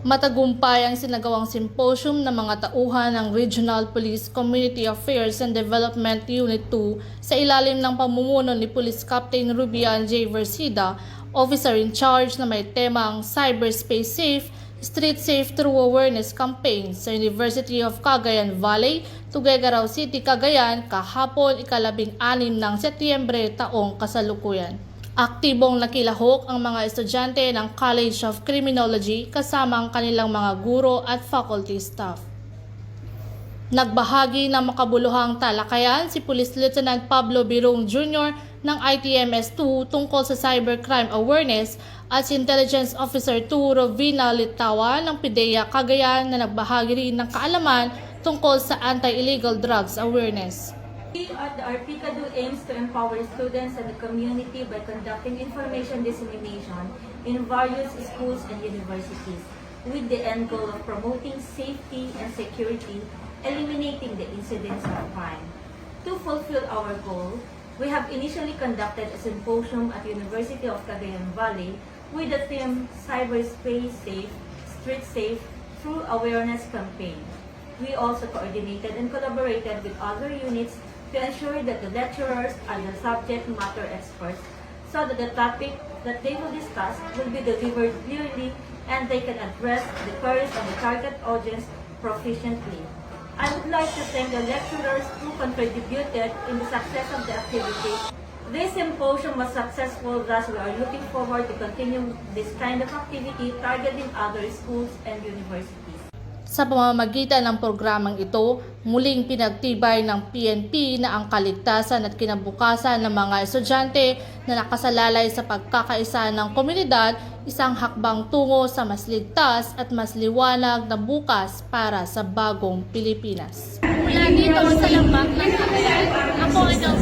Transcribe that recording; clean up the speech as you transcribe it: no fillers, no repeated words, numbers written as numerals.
Matagumpay ang sinagawang symposium ng mga tauhan ng Regional Police Community Affairs and Development Unit 2 sa ilalim ng pamumuno ni Police Captain Rubian J. Versida, Officer in Charge na may temang Cyberspace Safe, Street Safe Through Awareness Campaign sa University of Cagayan Valley, Tuguegarao City, Cagayan, kahapon ika-16 ng Setyembre taong kasalukuyan. Aktibong nakilahok ang mga estudyante ng College of Criminology kasama ang kanilang mga guro at faculty staff. Nagbahagi ng makabuluhang talakayan si Police Lieutenant Pablo Birong Jr. ng ITMS-2 tungkol sa cybercrime awareness at si Intelligence Officer 2 Rovina Litawa ng PIDEA Cagayan na nagbahagi rin ng kaalaman tungkol sa anti-illegal drugs awareness. We at the RPCADU aims to empower students and the community by conducting information dissemination in various schools and universities with the end goal of promoting safety and security, eliminating the incidents of crime. To fulfill our goal, we have initially conducted a symposium at University of Cagayan Valley with the theme Cyberspace Safe, Street Safe Through Awareness Campaign. We also coordinated and collaborated with other units to ensure that the lecturers are the subject matter experts so that the topic that they will discuss will be delivered clearly and they can address the queries of the target audience proficiently. I would like to thank the lecturers who contributed in the success of the activity. This symposium was successful, thus we are looking forward to continue this kind of activity targeting other schools and universities. Sa pamamagitan ng programang ito, muling pinagtibay ng PNP na ang kaligtasan at kinabukasan ng mga estudyante na nakasalalay sa pagkakaisa ng komunidad, isang hakbang tungo sa mas ligtas at mas liwanag na bukas para sa bagong Pilipinas. Mula dito sa lambak ng Cagayan, ako ang